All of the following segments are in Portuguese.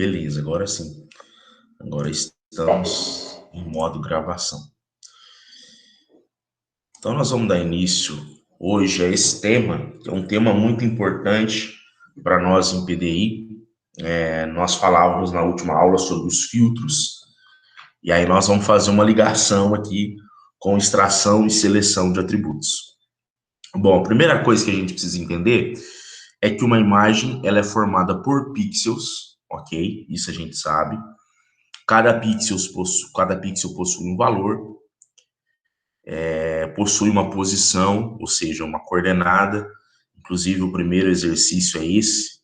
Beleza, agora sim. Agora estamos em modo gravação. Então, nós vamos dar início hoje a esse tema, que é um tema muito importante para nós em PDI. Nós falávamos na última aula sobre os filtros, e aí nós vamos fazer uma ligação aqui com extração e seleção de atributos. Bom, a primeira coisa que a gente precisa entender é que uma imagem ela é formada por pixels, ok? Isso a gente sabe. Cada pixel possui um valor, possui uma posição, ou seja, uma coordenada. Inclusive, o primeiro exercício é esse.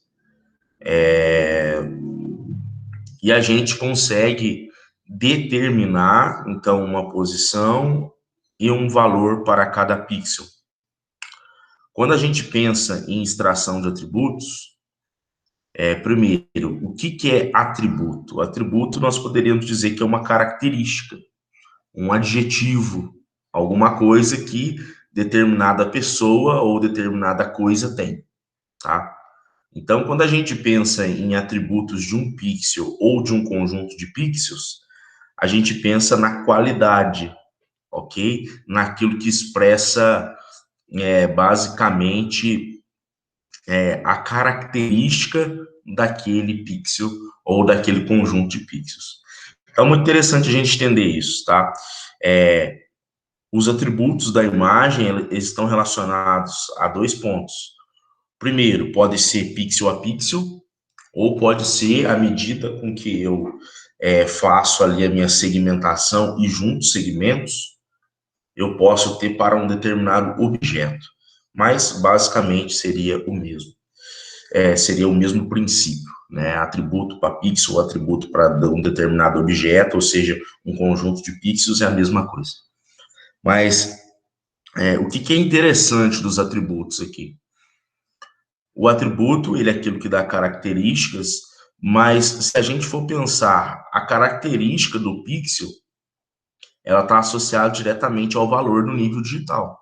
E a gente consegue determinar, então, uma posição e um valor para cada pixel. Quando a gente pensa em extração de atributos, primeiro, o que é atributo? Atributo nós poderíamos dizer que é uma característica, um adjetivo, alguma coisa que determinada pessoa ou determinada coisa tem, tá? Então, quando a gente pensa em atributos de um pixel ou de um conjunto de pixels, a gente pensa na qualidade, ok? Naquilo que expressa basicamente a característica daquele pixel ou daquele conjunto de pixels. Então, é muito interessante a gente entender isso, tá? Os atributos da imagem eles estão relacionados a dois pontos. Primeiro, pode ser pixel a pixel, ou pode ser à medida com que eu faço ali a minha segmentação e junto segmentos, eu posso ter para um determinado objeto. Mas, basicamente, seria o mesmo. Seria o mesmo princípio, né? Atributo para pixel, atributo para um determinado objeto, ou seja, um conjunto de pixels é a mesma coisa. Mas o que é interessante dos atributos aqui? O atributo, ele é aquilo que dá características, mas se a gente for pensar a característica do pixel, ela está associada diretamente ao valor no nível digital.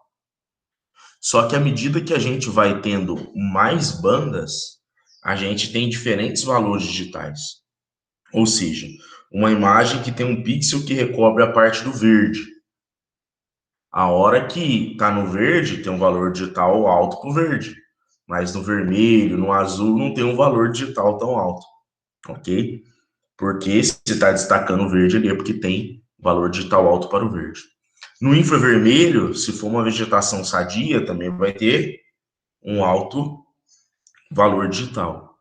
Só que à medida que a gente vai tendo mais bandas, a gente tem diferentes valores digitais. Ou seja, uma imagem que tem um pixel que recobre a parte do verde. A hora que está no verde, tem um valor digital alto para o verde. Mas no vermelho, no azul, não tem um valor digital tão alto. Ok? Porque se está destacando o verde ali é porque tem valor digital alto para o verde. No infravermelho, se for uma vegetação sadia, também vai ter um alto valor digital.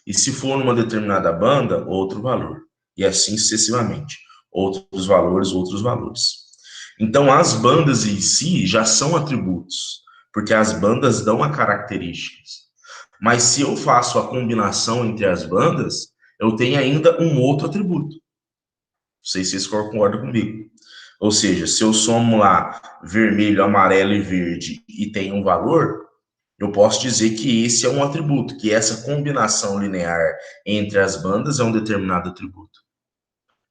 E se for numa determinada banda, outro valor. E assim sucessivamente. Outros valores, outros valores. Então, as bandas em si já são atributos, porque as bandas dão a características. Mas se eu faço a combinação entre as bandas, eu tenho ainda um outro atributo. Não sei se vocês concordam comigo. Ou seja, se eu somo lá vermelho, amarelo e verde e tem um valor, eu posso dizer que esse é um atributo, que essa combinação linear entre as bandas é um determinado atributo.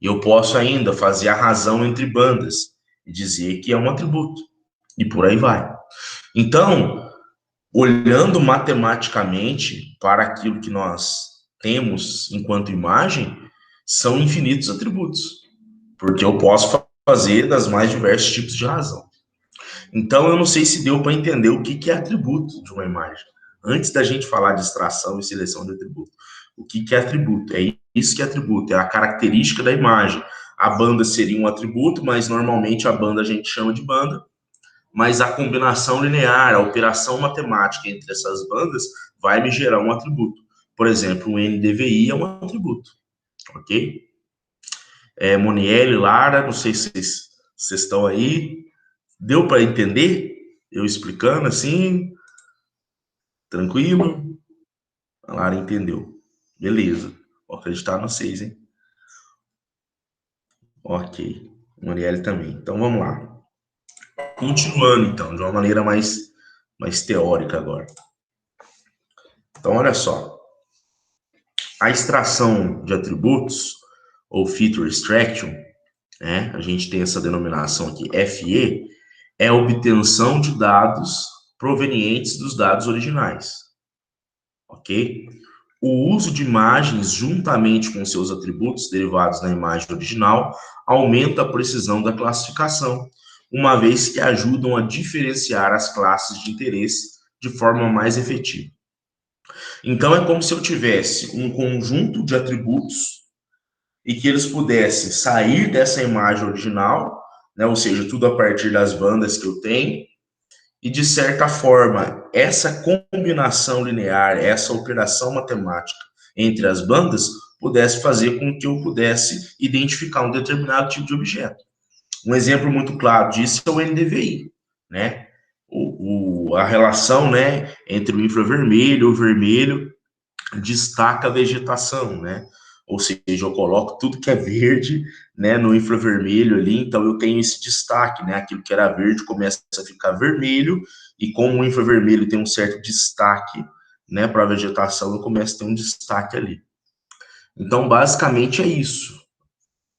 E eu posso ainda fazer a razão entre bandas e dizer que é um atributo. E por aí vai. Então, olhando matematicamente para aquilo que nós temos enquanto imagem, são infinitos atributos, porque eu posso fazer das mais diversos tipos de razão. Então, eu não sei se deu para entender o que é atributo de uma imagem. Antes da gente falar de extração e seleção de atributo, o que é atributo? É isso que é atributo, é a característica da imagem. A banda seria um atributo, mas normalmente a banda a gente chama de banda, mas a combinação linear, a operação matemática entre essas bandas vai me gerar um atributo. Por exemplo, o NDVI é um atributo, ok? Monielle, Lara, não sei se vocês estão aí. Deu para entender? Eu explicando assim, tranquilo? A Lara entendeu. Beleza. Vou acreditar no 6, hein? Ok. Monielle também. Então, vamos lá. Continuando, então, de uma maneira mais teórica agora. Então, olha só. A extração de atributos, ou feature extraction, né? A gente tem essa denominação aqui, FE, é a obtenção de dados provenientes dos dados originais. Ok? o uso de imagens juntamente com seus atributos derivados da imagem original aumenta a precisão da classificação, uma vez que ajudam a diferenciar as classes de interesse de forma mais efetiva. Então, é como se eu tivesse um conjunto de atributos e que eles pudessem sair dessa imagem original, né, ou seja, tudo a partir das bandas que eu tenho, e, de certa forma, essa combinação linear, essa operação matemática entre as bandas, pudesse fazer com que eu pudesse identificar um determinado tipo de objeto. Um exemplo muito claro disso é o NDVI, né? A relação, né, entre o infravermelho e o vermelho destaca a vegetação, né? Ou seja, eu coloco tudo que é verde, né, no infravermelho ali, então eu tenho esse destaque, né? Aquilo que era verde começa a ficar vermelho, e como o infravermelho tem um certo destaque, né, para a vegetação, eu começo a ter um destaque ali. Então, basicamente é isso.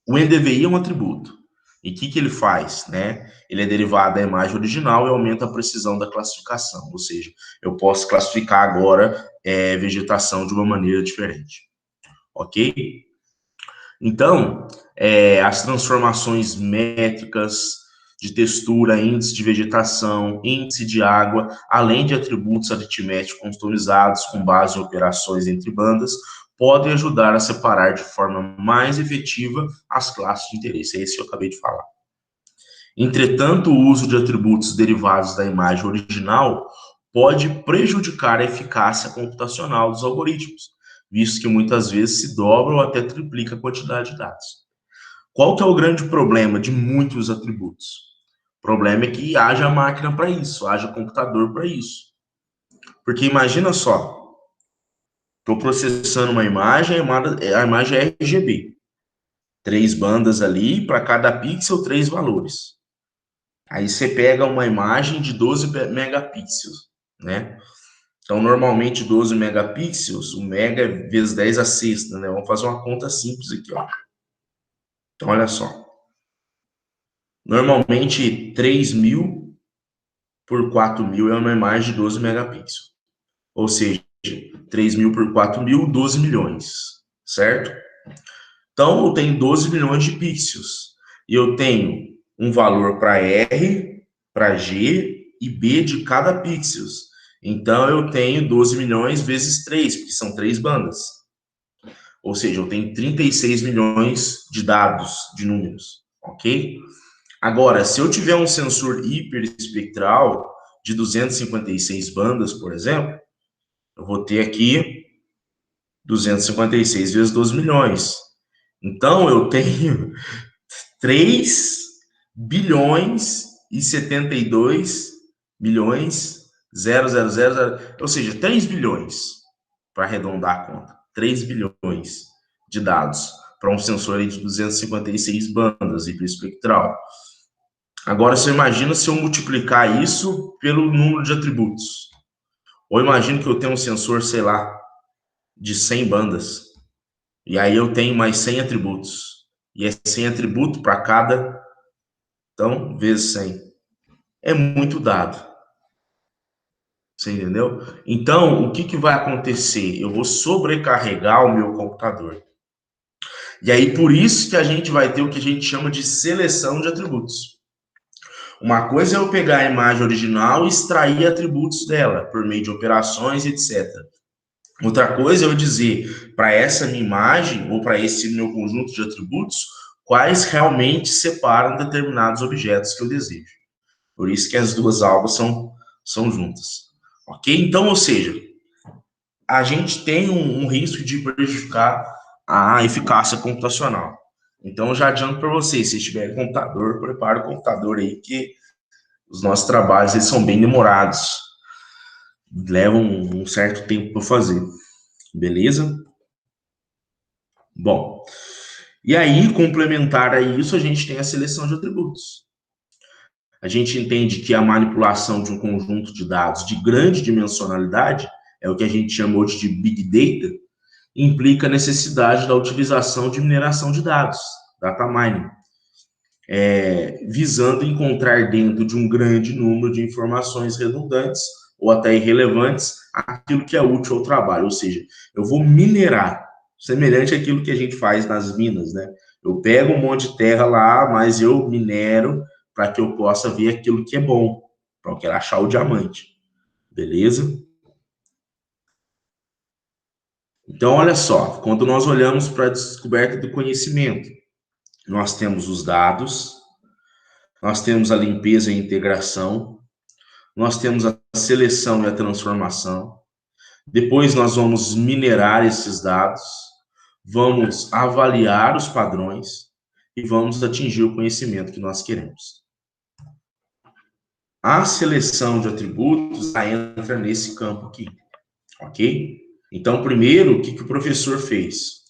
O NDVI é um atributo. E o que ele faz, né? Ele é derivado da imagem original e aumenta a precisão da classificação. Ou seja, eu posso classificar agora vegetação de uma maneira diferente. Ok? Então, as transformações métricas de textura, índice de vegetação, índice de água, além de atributos aritméticos customizados com base em operações entre bandas, podem ajudar a separar de forma mais efetiva as classes de interesse. É isso que eu acabei de falar. Entretanto, o uso de atributos derivados da imagem original pode prejudicar a eficácia computacional dos algoritmos, visto que muitas vezes se dobra ou até triplica a quantidade de dados. Qual que é o grande problema de muitos atributos? O problema é que haja máquina para isso, haja computador para isso. Porque imagina só, estou processando uma imagem, a imagem é RGB. 3 bandas ali, para cada pixel, 3 valores. Aí você pega uma imagem de 12 megapixels, né? Então, normalmente 12 megapixels, o mega é vezes 10 a sexta, né? Vamos fazer uma conta simples aqui, ó. Então, olha só. Normalmente, 3.000 por 4.000 é uma imagem de 12 megapixels. Ou seja, 3.000 por 4.000, 12 milhões, certo? Então, eu tenho 12 milhões de pixels. E eu tenho um valor para R, para G e B de cada pixels. Então, eu tenho 12 milhões vezes 3, porque são 3 bandas. Ou seja, eu tenho 36 milhões de dados, de números, ok? Agora, se eu tiver um sensor hiperespectral de 256 bandas, por exemplo, eu vou ter aqui 256 vezes 12 milhões. Então, eu tenho 3 bilhões e 72 milhões, 000, ou seja, 3 bilhões, para arredondar a conta, 3 bilhões de dados para um sensor de 256 bandas hiperespectral. Agora, você imagina se eu multiplicar isso pelo número de atributos. Ou imagino que eu tenho um sensor, sei lá, de 100 bandas. E aí eu tenho mais 100 atributos. E é 100 atributos para cada. Então, vezes 100. É muito dado. Você entendeu? Então, o que vai acontecer? Eu vou sobrecarregar o meu computador. E aí, por isso que a gente vai ter o que a gente chama de seleção de atributos. Uma coisa é eu pegar a imagem original e extrair atributos dela, por meio de operações, etc. Outra coisa é eu dizer para essa minha imagem, ou para esse meu conjunto de atributos, quais realmente separam determinados objetos que eu desejo. Por isso que as duas aulas são juntas. Ok? Então, ou seja, a gente tem um risco de prejudicar a eficácia computacional. Então, eu já adianto para vocês, se tiver computador, prepare o computador aí, que os nossos trabalhos eles são bem demorados. Levam um certo tempo para fazer. Beleza? Bom, e aí, complementar a isso, a gente tem a seleção de atributos. A gente entende que a manipulação de um conjunto de dados de grande dimensionalidade, é o que a gente chamou de Big Data, implica a necessidade da utilização de mineração de dados, data mining, visando encontrar dentro de um grande número de informações redundantes ou até irrelevantes àquilo que é útil ao trabalho. Ou seja, eu vou minerar, semelhante àquilo que a gente faz nas minas, né? Eu pego um monte de terra lá, mas eu minero para que eu possa ver aquilo que é bom, para eu quero achar o diamante. Beleza? Então, olha só, quando nós olhamos para a descoberta do conhecimento, nós temos os dados, nós temos a limpeza e a integração, nós temos a seleção e a transformação, depois nós vamos minerar esses dados, vamos avaliar os padrões e vamos atingir o conhecimento que nós queremos. A seleção de atributos entra nesse campo aqui, ok? Então, primeiro, o que o professor fez?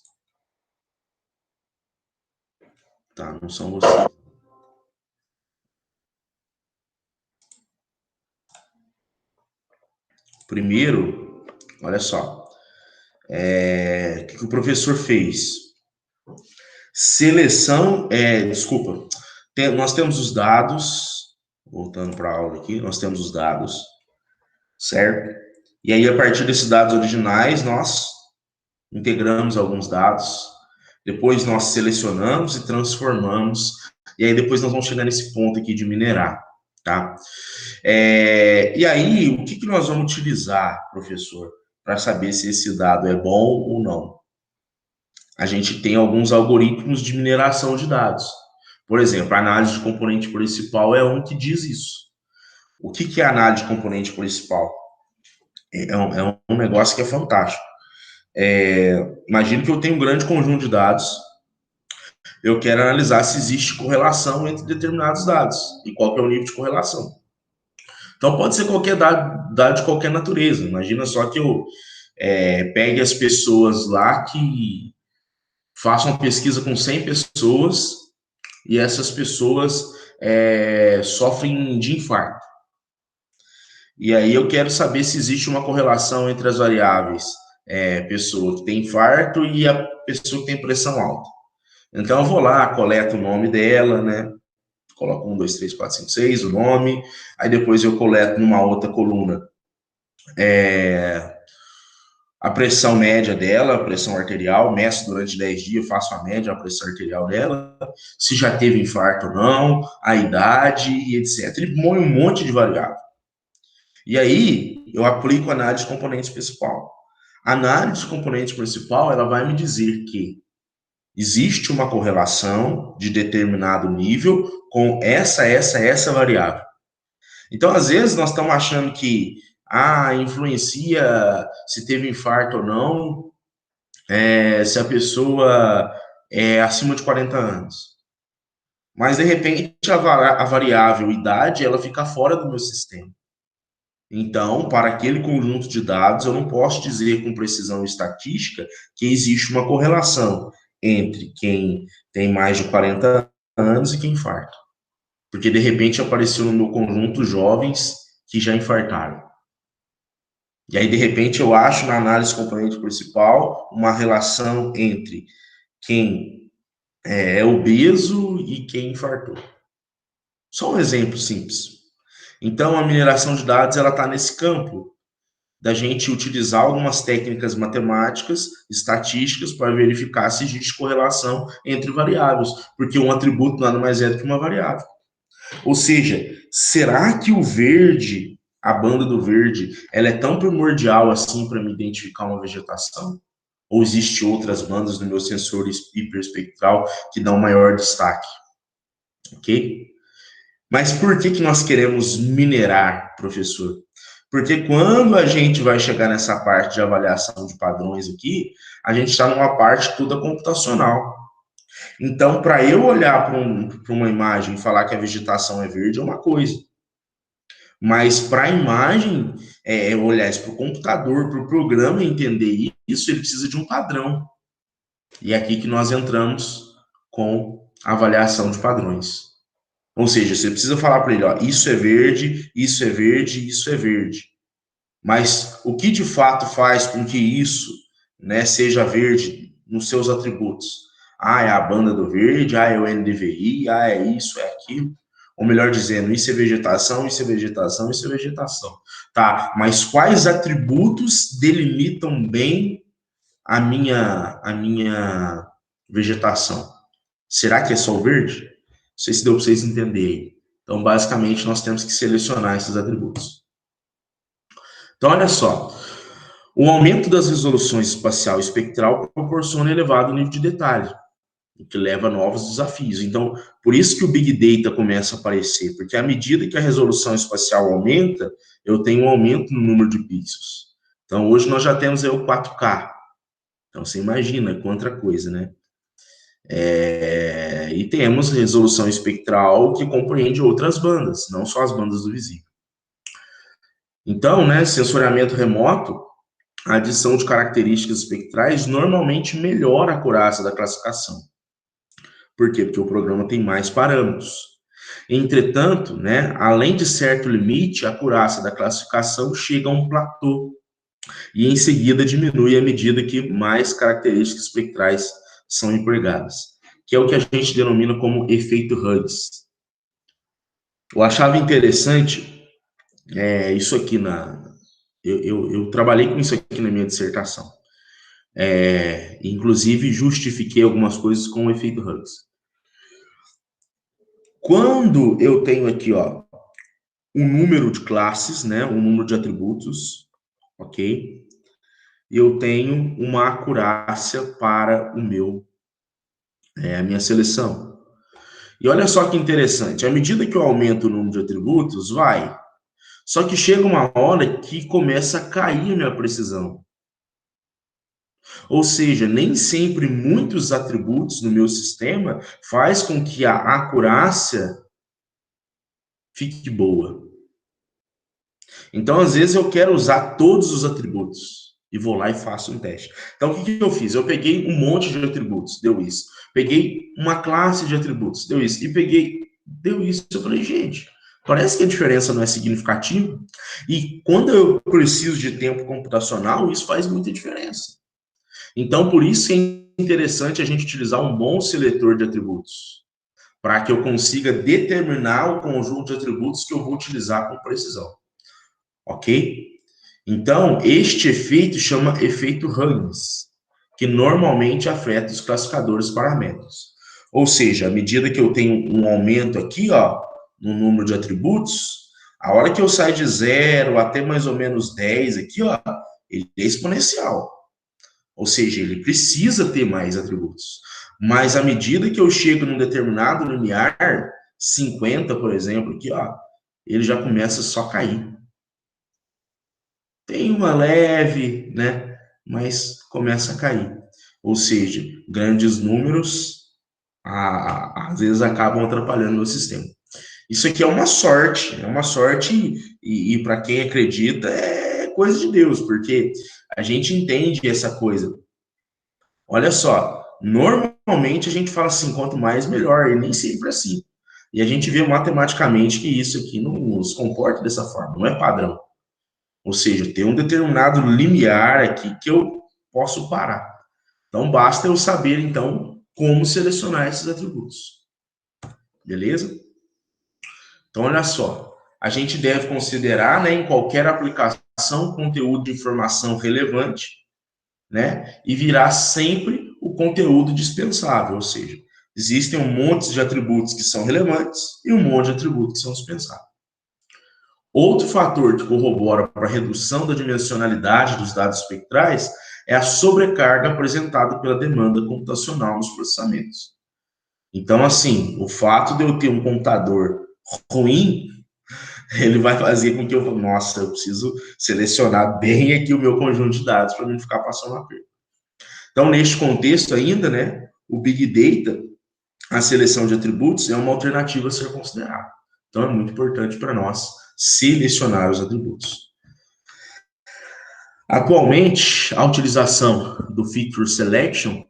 Tá, não são vocês. Primeiro, olha só, o que o professor fez? Seleção, desculpa, nós temos os dados, voltando para a aula aqui, nós temos os dados, certo? E aí, a partir desses dados originais, nós integramos alguns dados, depois nós selecionamos e transformamos, e aí depois nós vamos chegar nesse ponto aqui de minerar, tá? E aí, o que nós vamos utilizar, professor, para saber se esse dado é bom ou não? A gente tem alguns algoritmos de mineração de dados. Por exemplo, a análise de componente principal é um que diz isso. O que é a análise de componente principal? É um negócio que é fantástico. Imagine que eu tenho um grande conjunto de dados, eu quero analisar se existe correlação entre determinados dados e qual que é o nível de correlação. Então, pode ser qualquer dado de qualquer natureza. Imagina só que eu pegue as pessoas lá que façam uma pesquisa com 100 pessoas e essas pessoas sofrem de infarto. E aí eu quero saber se existe uma correlação entre as variáveis pessoa que tem infarto e a pessoa que tem pressão alta. Então eu vou lá, coleto o nome dela, né? Coloco 1, 2, 3, 4, 5, 6, o nome. Aí depois eu coleto numa outra coluna a pressão média dela, a pressão arterial, meço durante 10 dias, faço a média, a pressão arterial dela, se já teve infarto ou não, a idade e etc. Ele põe um monte de variável. E aí, eu aplico a análise de componentes principal. A análise de componente principal, ela vai me dizer que existe uma correlação de determinado nível com essa variável. Então, às vezes, nós estamos achando que influencia se teve infarto ou não, se a pessoa é acima de 40 anos. Mas, de repente, a variável idade, ela fica fora do meu sistema. Então, para aquele conjunto de dados, eu não posso dizer com precisão estatística que existe uma correlação entre quem tem mais de 40 anos e quem infarta. Porque, de repente, apareceu no meu conjunto jovens que já infartaram. E aí, de repente, eu acho na análise componente principal uma relação entre quem é obeso e quem infartou. Só um exemplo simples. Então, a mineração de dados ela está nesse campo da gente utilizar algumas técnicas matemáticas, estatísticas, para verificar se existe correlação entre variáveis, porque um atributo nada mais é do que uma variável. Ou seja, será que o verde, a banda do verde, ela é tão primordial assim para me identificar uma vegetação? Ou existe outras bandas no meu sensor hiperespectral que dão maior destaque? Ok? Mas por que nós queremos minerar, professor? Porque quando a gente vai chegar nessa parte de avaliação de padrões aqui, a gente está numa parte toda computacional. Então, para eu olhar para uma imagem e falar que a vegetação é verde é uma coisa. Mas para a imagem, olhar isso para o computador, para o programa entender isso, ele precisa de um padrão. E é aqui que nós entramos com a avaliação de padrões. Ou seja, você precisa falar para ele, ó, isso é verde, isso é verde, isso é verde. Mas o que de fato faz com que isso, né, seja verde nos seus atributos? É a banda do verde, é o NDVI, é isso, é aquilo. Ou melhor dizendo, isso é vegetação, isso é vegetação, isso é vegetação. Tá, mas quais atributos delimitam bem a minha vegetação? Será que é só o verde? Não sei se deu para vocês entenderem. Então, basicamente, nós temos que selecionar esses atributos. Então, olha só. O aumento das resoluções espacial e espectral proporciona elevado nível de detalhe, o que leva a novos desafios. Então, por isso que o Big Data começa a aparecer, porque à medida que a resolução espacial aumenta, eu tenho um aumento no número de pixels. Então, hoje nós já temos aí o 4K. Então, você imagina quanta coisa, né? E temos resolução espectral que compreende outras bandas, não só as bandas do visível. Então, né, sensoriamento remoto, a adição de características espectrais normalmente melhora a acurácia da classificação. Por quê? Porque o programa tem mais parâmetros. Entretanto, né, além de certo limite, a acurácia da classificação chega a um platô e em seguida diminui à medida que mais características espectrais são empregadas, que é o que a gente denomina como efeito Hughes. Eu achava interessante isso aqui eu trabalhei com isso aqui na minha dissertação. Inclusive, justifiquei algumas coisas com o efeito Hughes. Quando eu tenho aqui, ó, um número de classes, né, um número de atributos, ok? Eu tenho uma acurácia para a minha seleção. E olha só que interessante, à medida que eu aumento o número de atributos, vai. Só que chega uma hora que começa a cair a minha precisão. Ou seja, nem sempre muitos atributos no meu sistema faz com que a acurácia fique boa. Então, às vezes, eu quero usar todos os atributos e vou lá e faço um teste. Então, o que eu fiz? Eu peguei um monte de atributos, deu isso. Peguei uma classe de atributos, deu isso. E deu isso. Eu falei, gente, parece que a diferença não é significativa. E quando eu preciso de tempo computacional, isso faz muita diferença. Então, por isso é interessante a gente utilizar um bom seletor de atributos, para que eu consiga determinar o conjunto de atributos que eu vou utilizar com precisão. Ok? Então, este efeito chama efeito Hughes, que normalmente afeta os classificadores paramétricos. Ou seja, à medida que eu tenho um aumento aqui, ó, no número de atributos, a hora que eu saio de 0 até mais ou menos 10 aqui, ó, ele é exponencial. Ou seja, ele precisa ter mais atributos. Mas à medida que eu chego num determinado limiar, 50, por exemplo, aqui, ó, ele já começa só a cair. Tem uma leve, né? Mas começa a cair. Ou seja, grandes números às vezes acabam atrapalhando o sistema. Isso aqui é uma sorte e para quem acredita é coisa de Deus, porque a gente entende essa coisa. Olha só, normalmente a gente fala assim, quanto mais melhor, e nem sempre é assim. E a gente vê matematicamente que isso aqui não se comporta dessa forma, não é padrão. Ou seja, tem um determinado limiar aqui que eu posso parar. Então, basta eu saber, então, como selecionar esses atributos. Beleza? Então, olha só. A gente deve considerar, né, em qualquer aplicação, conteúdo de informação relevante, né, e virar sempre o conteúdo dispensável. Ou seja, existem um monte de atributos que são relevantes e um monte de atributos que são dispensáveis. Outro fator que corrobora para a redução da dimensionalidade dos dados espectrais é a sobrecarga apresentada pela demanda computacional nos processamentos. Então, assim, o fato de eu ter um computador ruim, ele vai fazer com que eu fale, nossa, eu preciso selecionar bem aqui o meu conjunto de dados para não ficar passando aperto. Então, neste contexto ainda, né, o Big Data, a seleção de atributos, é uma alternativa a ser considerada. Então, é muito importante para nós selecionar os atributos. Atualmente, a utilização do Feature Selection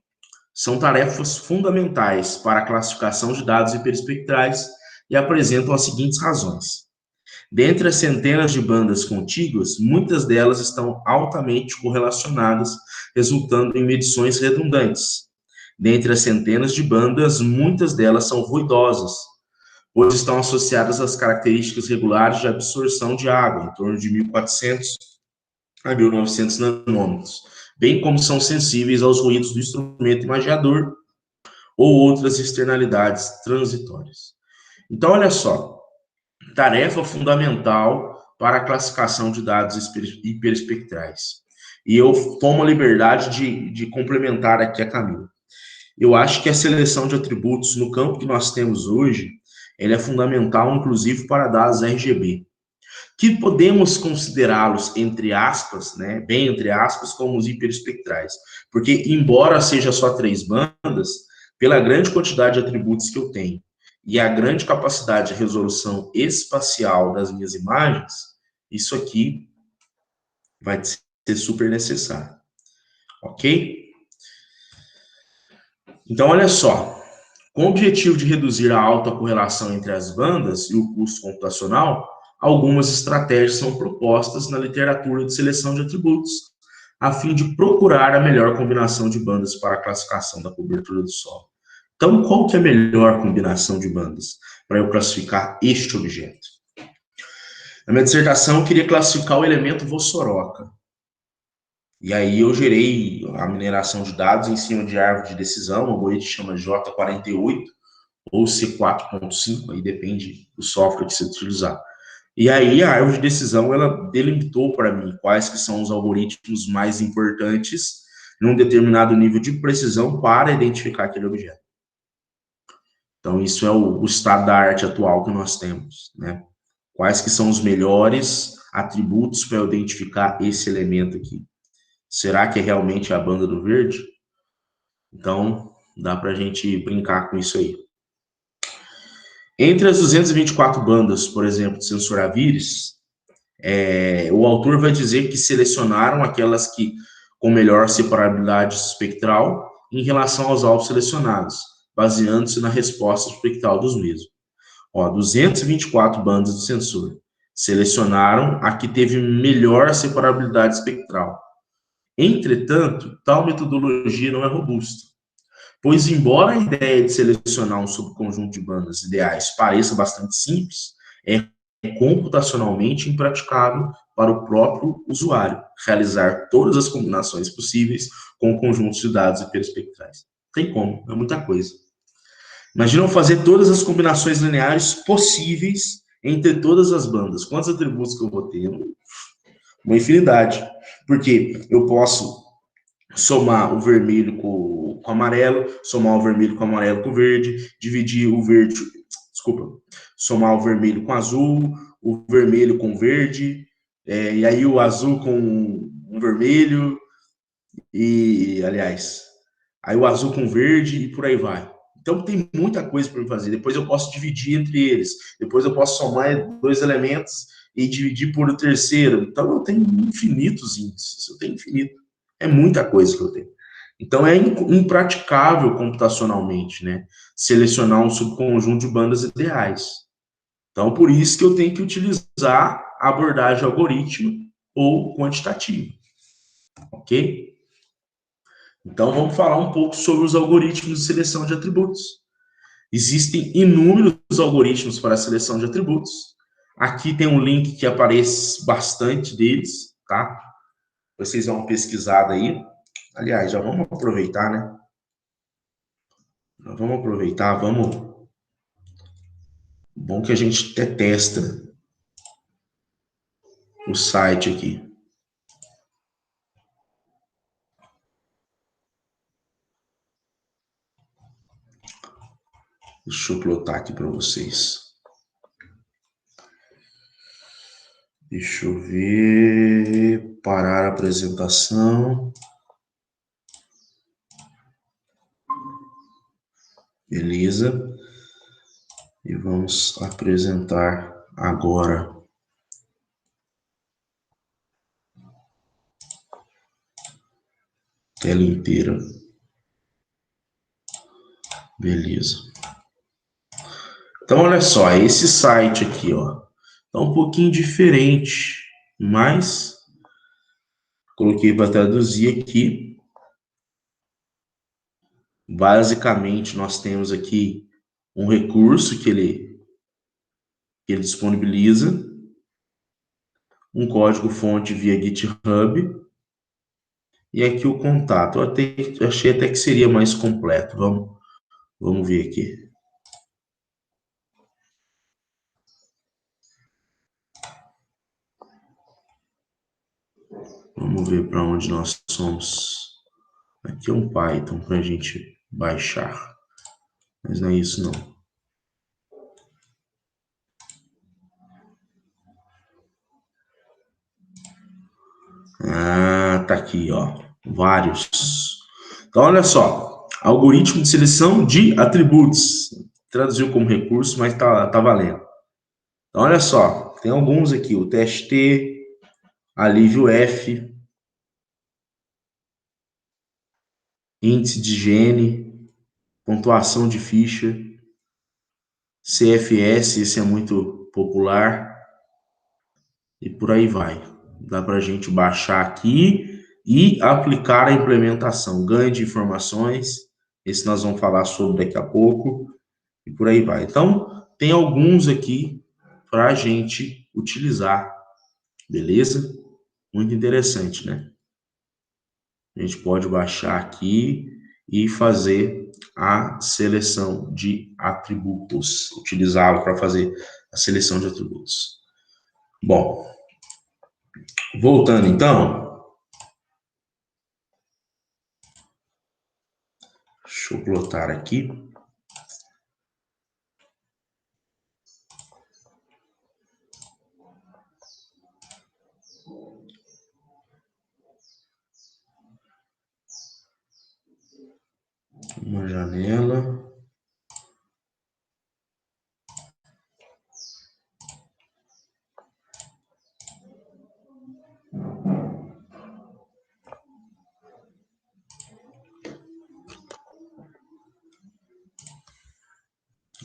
são tarefas fundamentais para a classificação de dados hiperespectrais e apresentam as seguintes razões. Dentre as centenas de bandas contíguas, muitas delas estão altamente correlacionadas, resultando em medições redundantes. Dentre as centenas de bandas, muitas delas são ruidosas, pois estão associadas às características regulares de absorção de água, em torno de 1.400 a 1.900 nanômetros, bem como são sensíveis aos ruídos do instrumento imagiador ou outras externalidades transitórias. Então, olha só, tarefa fundamental para a classificação de dados hiperespectrais. E eu tomo a liberdade de complementar aqui a Camila. Eu acho que a seleção de atributos no campo que nós temos hoje, ele é fundamental, inclusive, para dados RGB, que podemos considerá-los, entre aspas, né, bem entre aspas, como os hiperespectrais. Porque, embora seja só 3 bandas, pela grande quantidade de atributos que eu tenho e a grande capacidade de resolução espacial das minhas imagens, isso aqui vai ser super necessário. Ok? Então, olha só. Com o objetivo de reduzir a alta correlação entre as bandas e o custo computacional, algumas estratégias são propostas na literatura de seleção de atributos, a fim de procurar a melhor combinação de bandas para a classificação da cobertura do solo. Então, qual que é a melhor combinação de bandas para eu classificar este objeto? Na minha dissertação, eu queria classificar o elemento Vossoroka. E aí eu gerei a mineração de dados em cima de árvore de decisão, o algoritmo chama J48, ou C4.5, aí depende do software que você utilizar. E aí a árvore de decisão, ela delimitou para mim quais que são os algoritmos mais importantes num determinado nível de precisão para identificar aquele objeto. Então, isso é o estado da arte atual que nós temos, né? Quais que são os melhores atributos para eu identificar esse elemento aqui? Será que é realmente a banda do verde? Então, dá para a gente brincar com isso aí. Entre as 224 bandas, por exemplo, de Sensoravires, o autor vai dizer que selecionaram aquelas que com melhor separabilidade espectral em relação aos alvos selecionados, baseando-se na resposta espectral dos mesmos. 224 bandas do sensor selecionaram a que teve melhor separabilidade espectral. Entretanto, tal metodologia não é robusta, pois, embora a ideia de selecionar um subconjunto de bandas ideais pareça bastante simples, é computacionalmente impraticável para o próprio usuário realizar todas as combinações possíveis com conjuntos de dados hiperespectrais. Tem como, é muita coisa. Imaginam fazer todas as combinações lineares possíveis entre todas as bandas. Quantos atributos que eu vou ter? Uma infinidade. Porque eu posso somar o vermelho com o amarelo, somar o vermelho com o amarelo com o verde, dividir o verde, desculpa, somar o vermelho com o azul, o vermelho com o verde, e aí o azul com o vermelho, e, aliás, aí o azul com o verde e por aí vai. Então tem muita coisa para fazer. Depois eu posso dividir entre eles. Depois eu posso somar 2 elementos e dividir por o terceiro. Então eu tenho infinitos índices. Eu tenho infinito. É muita coisa que eu tenho. Então é impraticável computacionalmente, né? Selecionar um subconjunto de bandas ideais. Então por isso que eu tenho que utilizar a abordagem algoritmo ou quantitativa. Ok? Então, vamos falar um pouco sobre os algoritmos de seleção de atributos. Existem inúmeros algoritmos para a seleção de atributos. Aqui tem um link que aparece bastante deles, tá? Vocês dão uma pesquisada aí. Aliás, já vamos aproveitar, né? Vamos aproveitar, vamos... Bom que a gente até testa o site aqui. Deixa eu plotar aqui para vocês. Deixa eu ver. Parar a apresentação. Beleza. E vamos apresentar agora tela inteira. Beleza. Então, olha só, esse site aqui, ó, tá um pouquinho diferente, mas coloquei para traduzir aqui. Basicamente, nós temos aqui um recurso que ele que ele disponibiliza, um código-fonte via GitHub, e aqui o contato. Eu achei até que seria mais completo. Vamos ver aqui. Vamos ver para onde nós somos. Aqui é um Python para a gente baixar. Mas não é isso, não. Ah, tá aqui, ó. Vários. Então, olha só. Algoritmo de seleção de atributos. Traduziu como recurso, mas tá valendo. Então, olha só. Tem alguns aqui. O TST, alívio F, índice de gene, pontuação de ficha, CFS, esse é muito popular, e por aí vai. Dá para a gente baixar aqui e aplicar a implementação. Ganho de informações, esse nós vamos falar sobre daqui a pouco, e por aí vai. Então, tem alguns aqui para a gente utilizar, beleza? Muito interessante, né? A gente pode baixar aqui e fazer a seleção de atributos, utilizá-lo para fazer a seleção de atributos. Bom, voltando então, deixa eu plotar aqui. Uma janela.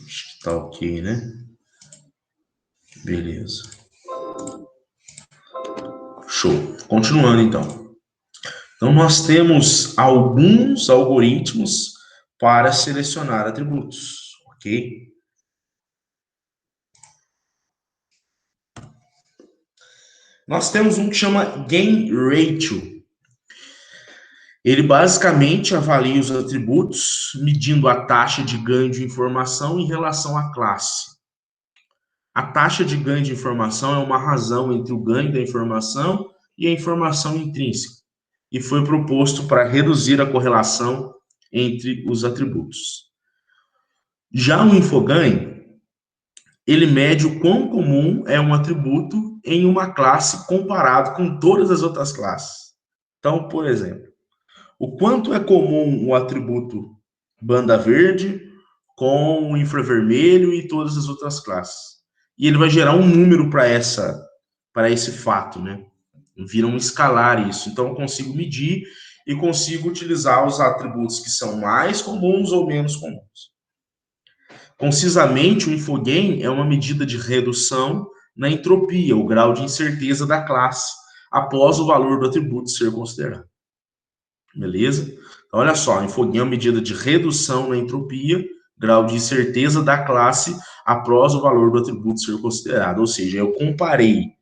Acho que tá ok, né? Beleza. Show. Continuando então. Então, nós temos alguns algoritmos para selecionar atributos, ok? Nós temos um que chama Gain Ratio. Ele basicamente avalia os atributos, medindo a taxa de ganho de informação em relação à classe. A taxa de ganho de informação é uma razão entre o ganho da informação e a informação intrínseca, e foi proposto para reduzir a correlação entre os atributos. Já o infoganho, ele mede o quão comum é um atributo em uma classe comparado com todas as outras classes. Então, por exemplo, o quanto é comum o atributo banda verde com o infravermelho e todas as outras classes. E ele vai gerar um número para esse fato, né? Vira um escalar isso. Então eu consigo medir e consigo utilizar os atributos que são mais comuns ou menos comuns. Concisamente, o infogain é uma medida de redução na entropia, o grau de incerteza da classe, após o valor do atributo ser considerado. Beleza? Então, olha só, infogain é uma medida de redução na entropia, grau de incerteza da classe, após o valor do atributo ser considerado. Ou seja, eu comparei.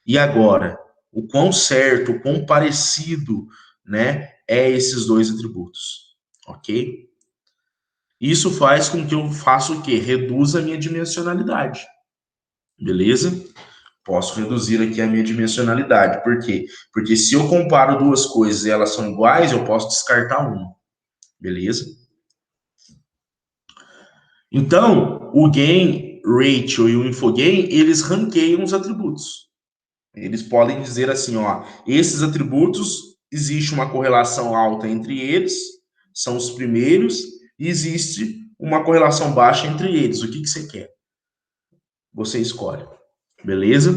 E agora? O quão certo, o quão parecido, né, é esses dois atributos. Ok? Isso faz com que eu faça o quê? Reduza a minha dimensionalidade. Beleza? Posso reduzir aqui a minha dimensionalidade. Por quê? Porque se eu comparo duas coisas e elas são iguais, eu posso descartar uma. Beleza? Então, o gain ratio e o infogain, eles ranqueiam os atributos. Eles podem dizer assim, ó, esses atributos, existe uma correlação alta entre eles, são os primeiros, e existe uma correlação baixa entre eles. O que você quer? Você escolhe. Beleza?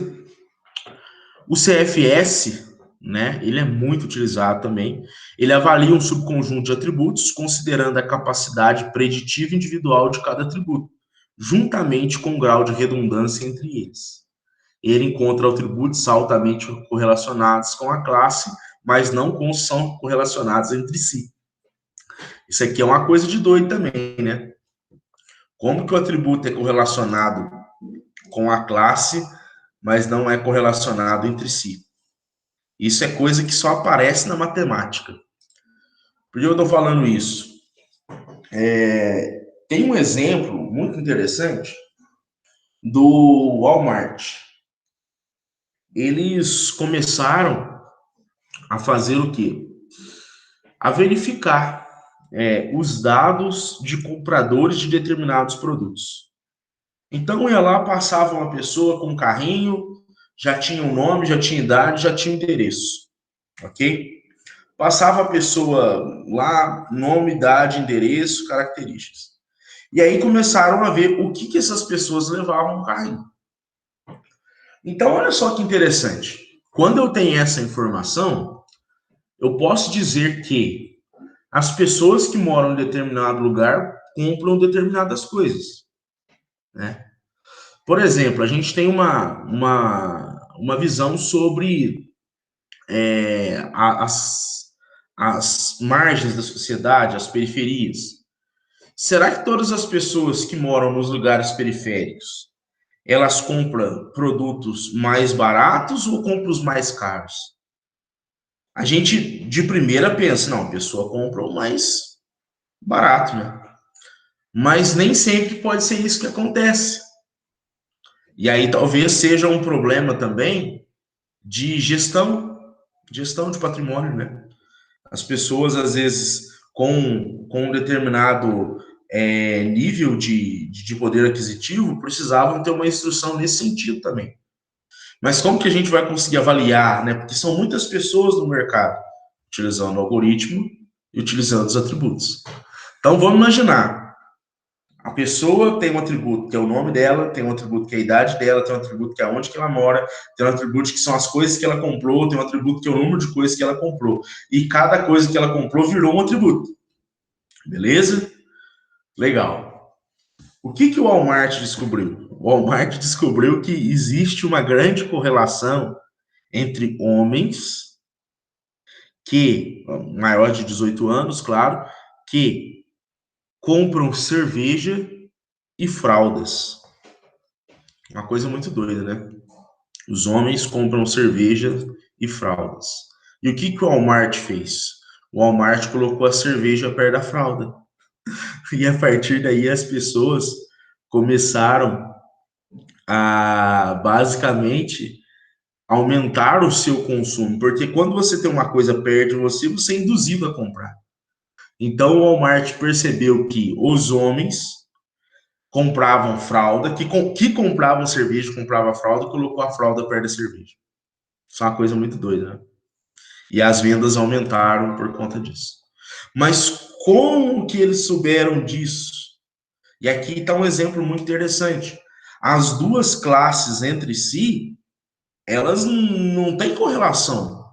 O CFS, né, ele é muito utilizado também. Ele avalia um subconjunto de atributos, considerando a capacidade preditiva individual de cada atributo, juntamente com o grau de redundância entre eles. Ele encontra atributos altamente correlacionados com a classe, mas não são correlacionados entre si. Isso aqui é uma coisa de doido também, né? Como que o atributo é correlacionado com a classe, mas não é correlacionado entre si. Isso é coisa que só aparece na matemática. Por que eu estou falando isso? Tem um exemplo muito interessante do Walmart. Eles começaram a fazer o quê? A verificar os dados de compradores de determinados produtos. Então, ia lá, passava uma pessoa com um carrinho, já tinha o nome, já tinha idade, já tinha endereço, ok? Passava a pessoa lá, nome, idade, endereço, características. E aí começaram a ver o que essas pessoas levavam no carrinho. Então, olha só que interessante. Quando eu tenho essa informação, eu posso dizer que as pessoas que moram em determinado lugar compram determinadas coisas, né? Por exemplo, a gente tem uma visão sobre as margens da sociedade, as periferias. Será que todas as pessoas que moram nos lugares periféricos, elas compram produtos mais baratos ou compram os mais caros? A gente, de primeira, pensa, não, a pessoa compra o mais barato, né? Mas nem sempre pode ser isso que acontece. E aí talvez seja um problema também de gestão de patrimônio, né? As pessoas, às vezes, com um determinado nível de poder aquisitivo, precisavam ter uma instrução nesse sentido também. Mas como que a gente vai conseguir avaliar, né? Porque são muitas pessoas no mercado utilizando o algoritmo e utilizando os atributos. Então, vamos imaginar, a pessoa tem um atributo que é o nome dela, tem um atributo que é a idade dela, tem um atributo que é onde que ela mora, tem um atributo que são as coisas que ela comprou, tem um atributo que é o número de coisas que ela comprou. E cada coisa que ela comprou virou um atributo. Beleza? Legal. O que o Walmart descobriu? O Walmart descobriu que existe uma grande correlação entre homens que, maior de 18 anos, claro, que compram cerveja e fraldas. Uma coisa muito doida, né? Os homens compram cerveja e fraldas. E o que o Walmart fez? O Walmart colocou a cerveja perto da fralda. E a partir daí as pessoas começaram a basicamente aumentar o seu consumo, porque quando você tem uma coisa perto de você, você é induzido a comprar. Então o Walmart percebeu que os homens compravam fralda, que compravam cerveja, comprava fralda, colocou a fralda perto da cerveja. Isso é uma coisa muito doida, né? E as vendas aumentaram por conta disso. Mas como que eles souberam disso? E aqui está um exemplo muito interessante. As duas classes entre si, elas não têm correlação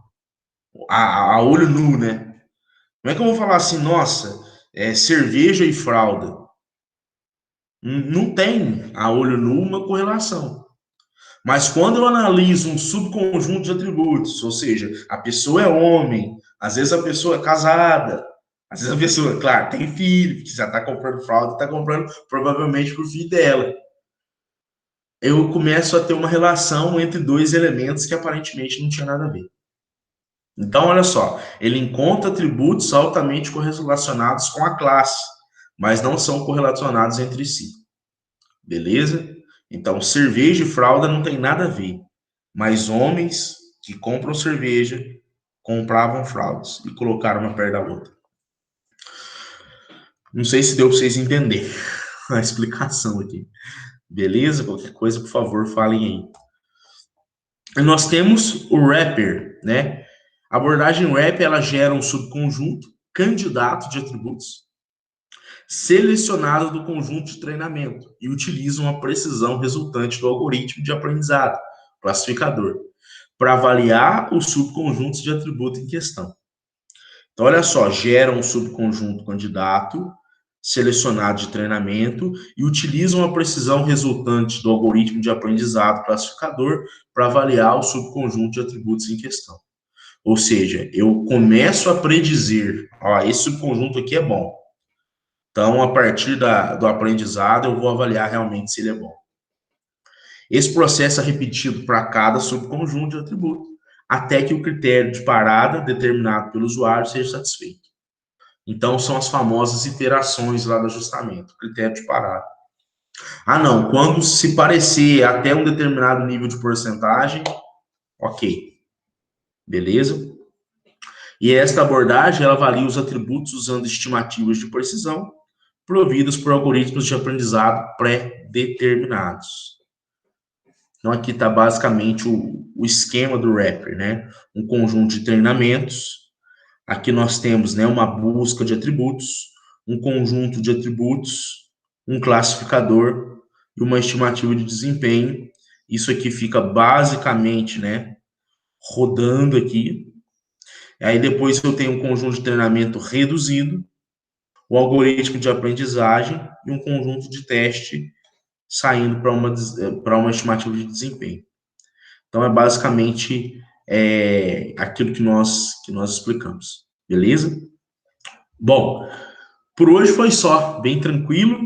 a olho nu, né? Não é que eu vou falar assim, nossa, cerveja e fralda. Não tem a olho nu uma correlação. Mas quando eu analiso um subconjunto de atributos, ou seja, a pessoa é homem, às vezes a pessoa é casada, às vezes a pessoa, claro, tem filho, que já está comprando fralda, está comprando provavelmente para o filho dela. Eu começo a ter uma relação entre dois elementos que aparentemente não tinha nada a ver. Então, olha só, ele encontra atributos altamente correlacionados com a classe, mas não são correlacionados entre si. Beleza? Então, cerveja e fralda não tem nada a ver. Mas homens que compram cerveja compravam fraldas e colocaram uma perto da outra. Não sei se deu para vocês entenderem a explicação aqui. Beleza? Qualquer coisa, por favor, falem aí. E nós temos o wrapper, né? A abordagem wrapper, ela gera um subconjunto candidato de atributos selecionado do conjunto de treinamento e utiliza uma precisão resultante do algoritmo de aprendizado, classificador, para avaliar os subconjuntos de atributo em questão. Então, olha só, gera um subconjunto candidato selecionado de treinamento e utiliza uma precisão resultante do algoritmo de aprendizado classificador para avaliar o subconjunto de atributos em questão. Ou seja, eu começo a predizer, ó, esse subconjunto aqui é bom. Então, a partir do aprendizado, eu vou avaliar realmente se ele é bom. Esse processo é repetido para cada subconjunto de atributo, até que o critério de parada determinado pelo usuário seja satisfeito. Então, são as famosas iterações lá do ajustamento, critério de parada. Ah, não, quando se parecer até um determinado nível de porcentagem, ok, beleza? E esta abordagem, ela avalia os atributos usando estimativas de precisão, providas por algoritmos de aprendizado pré-determinados. Então, aqui está basicamente o esquema do Wrapper, né? Um conjunto de treinamentos. Aqui nós temos, né, uma busca de atributos, um conjunto de atributos, um classificador e uma estimativa de desempenho. Isso aqui fica basicamente, né, rodando aqui. Aí depois eu tenho um conjunto de treinamento reduzido, o algoritmo de aprendizagem e um conjunto de teste saindo para uma estimativa de desempenho. Então, é basicamente aquilo que nós explicamos. Beleza? Bom, por hoje foi só. Bem tranquilo.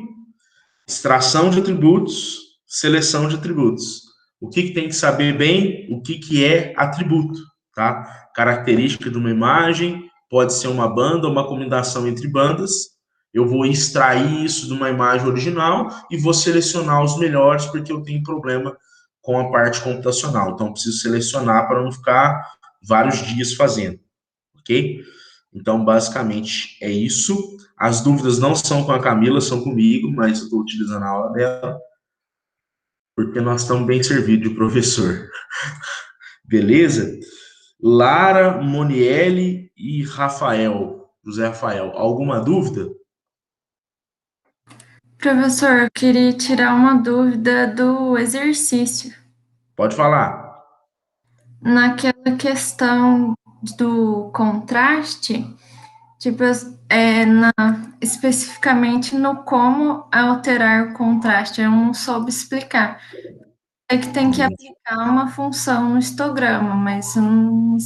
Extração de atributos, seleção de atributos. O que tem que saber bem? O que é atributo, tá? Característica de uma imagem, pode ser uma banda ou uma combinação entre bandas. Eu vou extrair isso de uma imagem original e vou selecionar os melhores, porque eu tenho problema com a parte computacional. Então, eu preciso selecionar para não ficar vários dias fazendo, ok? Então, basicamente, é isso. As dúvidas não são com a Camila, são comigo, mas eu estou utilizando a aula dela, porque nós estamos bem servidos de professor. Beleza? Lara, Monielle e Rafael, José Rafael, alguma dúvida? Professor, eu queria tirar uma dúvida do exercício. Pode falar. Naquela questão do contraste, tipo, especificamente no como alterar o contraste, eu não soube explicar. É que tem que aplicar uma função no histograma, mas eu não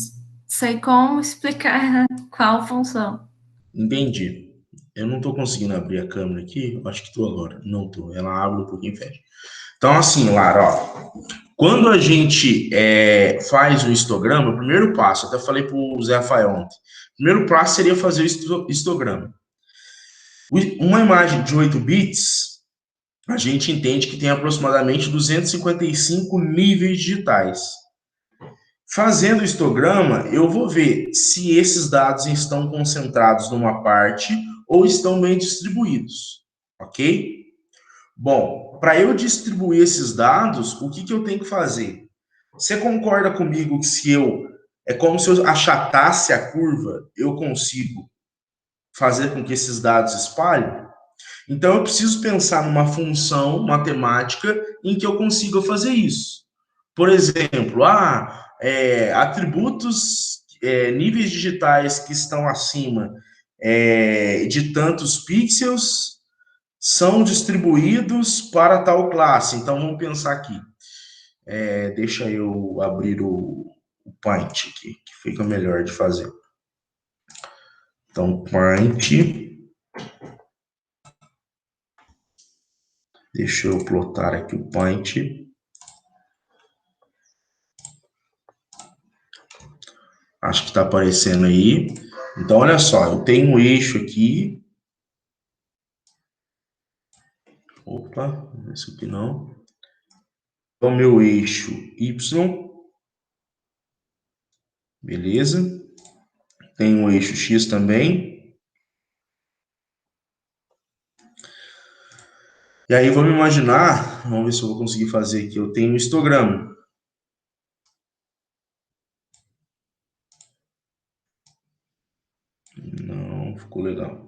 sei como explicar qual função. Entendi. Eu não estou conseguindo abrir a câmera aqui. Acho que estou agora. Não estou. Ela abre um pouquinho e fecha. Então, assim, Lara, ó. Quando a gente faz o histograma, o primeiro passo, até falei para o Zé Rafael ontem, o primeiro passo seria fazer o histograma. Uma imagem de 8 bits, a gente entende que tem aproximadamente 255 níveis digitais. Fazendo o histograma, eu vou ver se esses dados estão concentrados numa parte ou estão bem distribuídos, ok? Bom, para eu distribuir esses dados, o que eu tenho que fazer? Você concorda comigo que se eu é como se eu achatasse a curva, eu consigo fazer com que esses dados espalhem? Então eu preciso pensar numa função matemática em que eu consiga fazer isso. Por exemplo, atributos, níveis digitais que estão acima de tantos pixels são distribuídos para tal classe. Então vamos pensar aqui. Deixa eu abrir o Paint aqui, que fica melhor de fazer. Então, Paint. Deixa eu plotar aqui o Paint. Acho que está aparecendo aí. Então, olha só, eu tenho um eixo aqui. Opa, isso aqui não. Então, meu eixo Y, beleza. Tem um eixo X também. E aí, vamos imaginar, vamos ver se eu vou conseguir fazer aqui. Eu tenho um histograma. Não, ficou legal.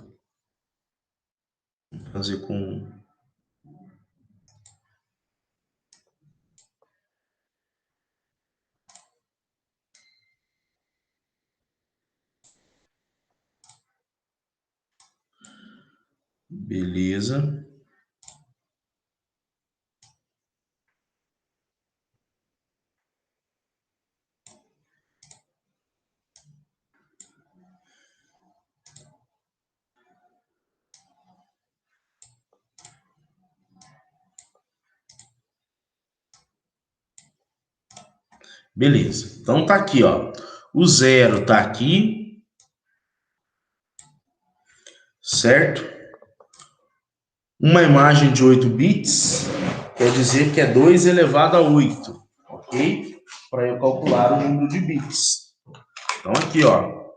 Vou fazer com. Beleza. Beleza. Então tá aqui, ó. O 0 tá aqui, certo? Uma imagem de 8 bits quer dizer que é 2 elevado a 8, ok? Para eu calcular o número de bits. Então aqui, ó,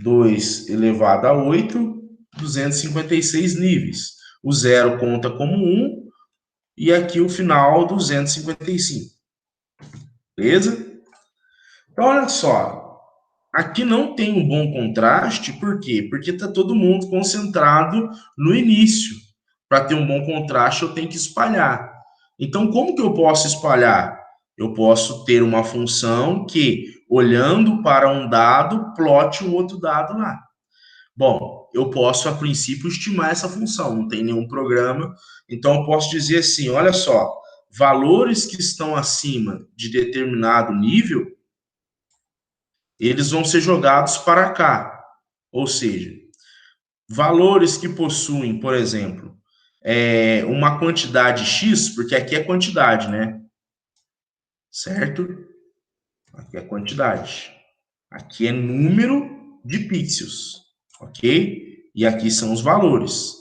2 elevado a 8, 256 níveis. O 0 conta como 1 e aqui o final 255. Beleza? Então olha só, aqui não tem um bom contraste, por quê? Porque está todo mundo concentrado no início. Para ter um bom contraste, eu tenho que espalhar. Então, como que eu posso espalhar? Eu posso ter uma função que, olhando para um dado, plote o outro dado lá. Bom, eu posso, a princípio, estimar essa função, não tem nenhum programa, então eu posso dizer assim: olha só, valores que estão acima de determinado nível, eles vão ser jogados para cá. Ou seja, valores que possuem, por exemplo, uma quantidade X, porque aqui é quantidade, né? Certo? Aqui é quantidade. Aqui é número de pixels, ok? E aqui são os valores.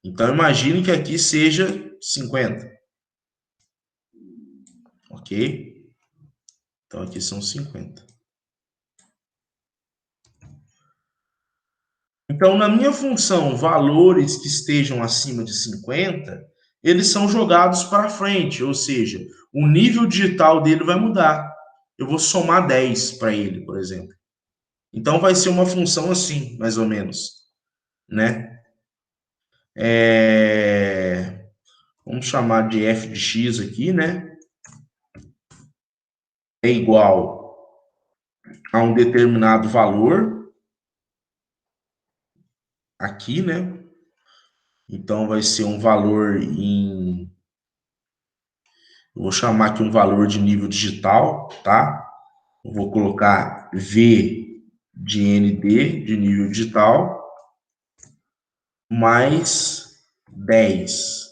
Então, imagine que aqui seja 50, ok? Então, aqui são 50. Então, na minha função, valores que estejam acima de 50, eles são jogados para frente, ou seja, o nível digital dele vai mudar. Eu vou somar 10 para ele, por exemplo. Então, vai ser uma função assim, mais ou menos, né? Vamos chamar de f de x aqui, né? É igual a um determinado valor aqui, né? Então, vai ser um valor em. Eu vou chamar aqui um valor de nível digital, tá? Eu vou colocar V de ND, de nível digital, mais 10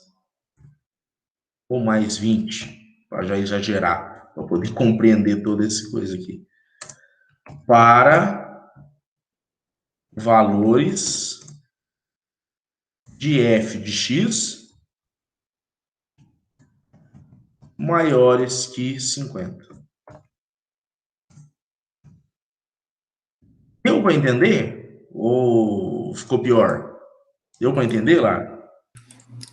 ou mais 20, para já exagerar, para poder compreender toda essa coisa aqui. Para valores de f de x maiores que 50. Deu para entender? Ou ficou pior? Deu para entender lá?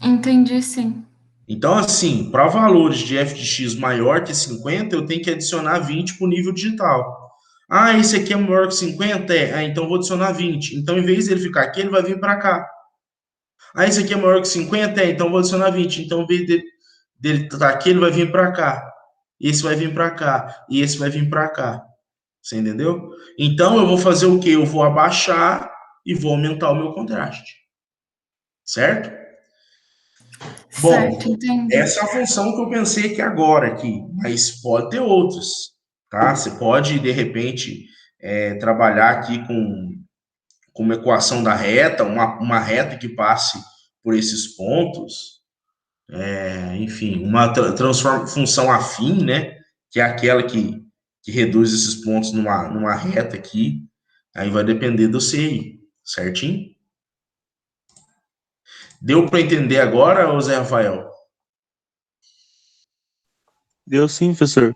Entendi, sim. Então, assim, para valores de f de x maior que 50, eu tenho que adicionar 20 para o nível digital. Ah, esse aqui é maior que 50? Então vou adicionar 20. Então, em vez dele ficar aqui, ele vai vir para cá. Ah, esse aqui é maior que 50? Então vou adicionar 20. Então, em vez dele estar aqui, ele vai vir para cá. Esse vai vir para cá. E esse vai vir para cá. Você entendeu? Então, eu vou fazer o quê? Eu vou abaixar e vou aumentar o meu contraste. Certo? Certo, Bom, entendi. essa é a função que eu pensei aqui agora, aqui, mas pode ter outras, tá? Você pode, de repente, trabalhar aqui com uma equação da reta, uma reta que passe por esses pontos, enfim, uma função afim, né? Que é aquela que reduz esses pontos numa reta aqui, aí vai depender do CI, certinho? Deu para entender agora, ô Zé Rafael? Deu sim, professor.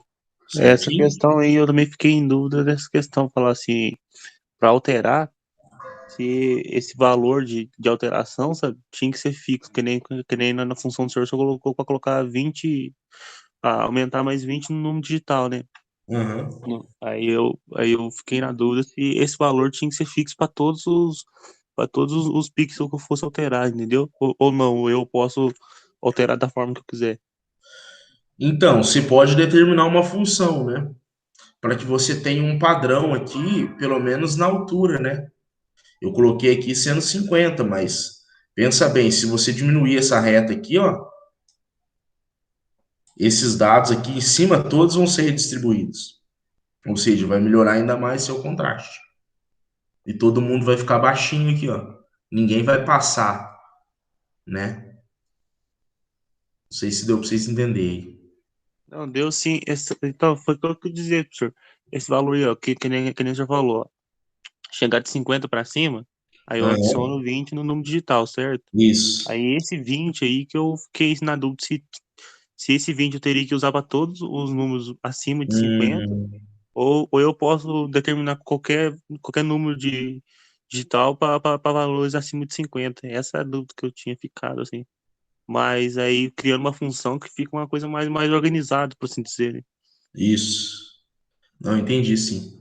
Essa Certinho? questão aí eu também fiquei em dúvida dessa questão, falar assim, para alterar, se esse valor de alteração, sabe, tinha que ser fixo, que nem na função do senhor só colocou para colocar 20, aumentar mais 20 no número digital, né? Uhum. Aí eu fiquei na dúvida se esse valor tinha que ser fixo para todos os pixels que eu fosse alterar, entendeu? Ou não, eu posso alterar da forma que eu quiser. Então, se pode determinar uma função, né? Para que você tenha um padrão aqui, pelo menos na altura, né? Eu coloquei aqui sendo 50, mas pensa bem, se você diminuir essa reta aqui, ó, esses dados aqui em cima todos vão ser redistribuídos. Ou seja, vai melhorar ainda mais seu contraste. E todo mundo vai ficar baixinho aqui, ó. Ninguém vai passar, né? Não sei se deu para vocês entenderem. Não, deu sim. Então, foi o que eu quis dizer, professor. Esse valor aí, ó, que nem o senhor falou, ó. Chegar de 50 para cima, aí eu Aham, adiciono 20 no número digital, certo? isso. Aí esse 20 aí que eu fiquei na dúvida se esse 20 eu teria que usar para todos os números acima de 50, Hum, ou eu posso determinar qualquer número de digital para valores acima de 50. Essa é a dúvida que eu tinha ficado, assim. Mas aí criando uma função que fica uma coisa mais organizada, por assim dizer, né? isso. Não, entendi, sim.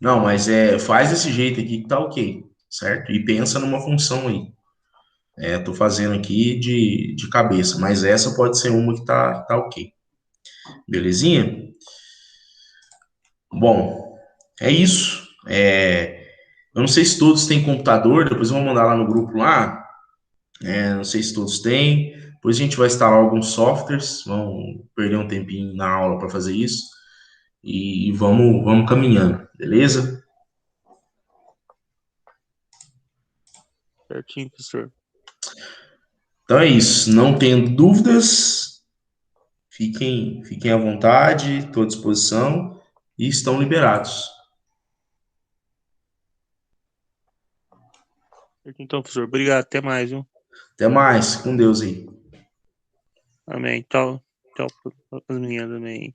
Não, mas faz desse jeito aqui que tá ok, certo? E pensa numa função aí. Tô fazendo aqui de cabeça, mas essa pode ser uma que tá ok. Belezinha? Bom, é isso. Eu não sei se todos têm computador, depois eu vou mandar lá no grupo lá. Não sei se todos têm. Depois a gente vai instalar alguns softwares, vamos perder um tempinho na aula para fazer isso. E vamos caminhando, beleza? Certinho, professor. Então é isso. Não tendo dúvidas, fiquem à vontade, estou à disposição e estão liberados. Certinho, então, professor. Obrigado. Até mais, viu? Até mais, com Deus aí. Amém. Tchau. Tchau para as meninas também.